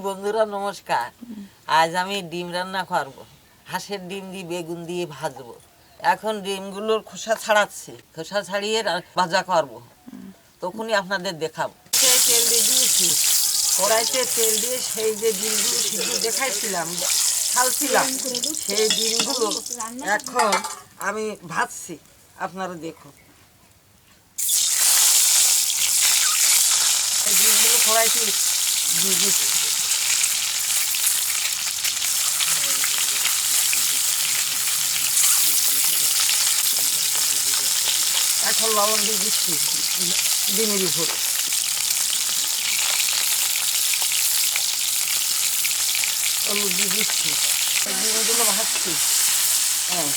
বন্ধুরা নমস্কার। আজ আমি ডিম রান্না করব। হাঁসের ডিম দিয়ে বেগুন দিয়ে ভাজবো। এখন ডিমগুলোর খোসা ছাড়াচ্ছি, খোসা ছাড়িয়ে ভাজা করব। তখনই আপনাদের দেখাবো। তেল দিয়ে দিয়েছি, কড়াইতে তেল দিয়ে সেই যে ডিমগুলো সিদ্ধ দেখাইছিলাম, ছালছিলাম, সেই ডিমগুলো এখন আমি ভাজছি। আপনারা দেখুন, এই ডিমগুলো কড়াইতে দিয়ে দিচ্ছি। এখন লবণ দিয়ে দিচ্ছি ডিমের উপরে। হলুদ দিয়ে দিচ্ছি, ডিমগুলো ভাজছি। হ্যাঁ,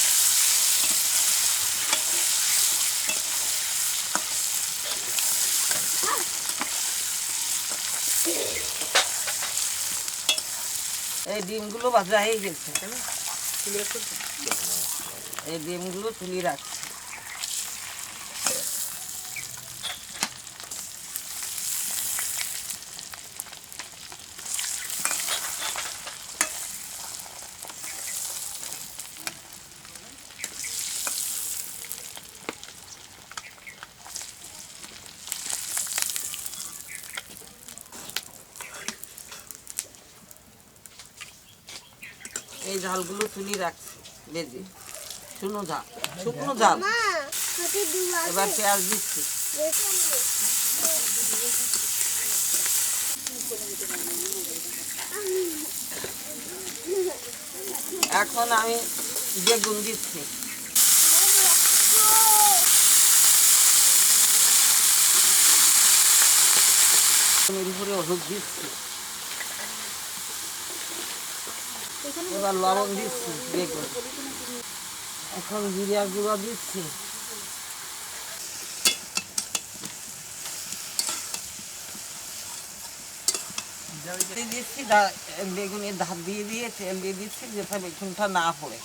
এই ডিমগুলো ভাজা হয়ে গেছে। এই ডিমগুলো তুলে রাখছি। এই ঝালগুলো তুলে রাখছি বেজে, শুকনো ঝাল, শুকনো ঝাল। এবার পেঁয়াজ দিচ্ছি। এখন আমি বেগুন দিচ্ছি। এর উপরে হলুদ দিচ্ছি। এবার লবণ দিচ্ছি বেগুন। এখন জিরার গুঁড়ো দিচ্ছি। দিচ্ছি বেগুনের ধার দিয়ে দিয়ে তেল দিয়ে দিচ্ছি, যেটা বেগুনটা না পড়ে।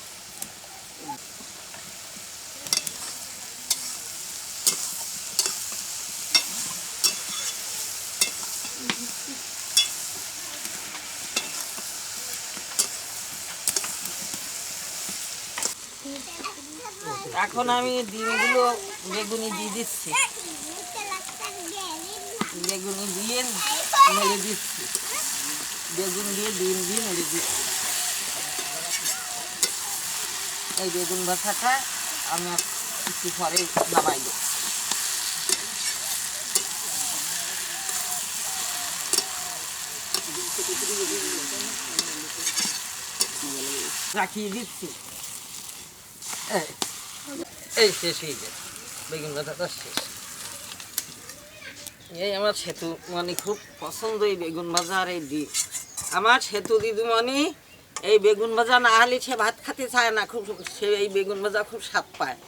এখন আমি ডিমগুলো বেগুনি দিয়ে দিচ্ছি। বেগুনি দিয়ে নেড়ে দিচ্ছি, বেগুন দিয়ে ডিম দিয়ে নেড়ে দিচ্ছি। এই বেগুন ভাজাটা আমি একটু পরে নামাই দেব। রাখিয়ে দিচ্ছি। এই শেষ হয়ে গেছে, বেগুন ভাজাটা শেষ। এই আমার সেতু মানে খুব পছন্দ এই বেগুন ভাজা আর এই ডিম। আমার সেতু দিদিমণি এই বেগুন ভাজা না হলে সে ভাত খেতে চায় না, খুব সে এই বেগুন ভাজা খুব স্বাদ পায়।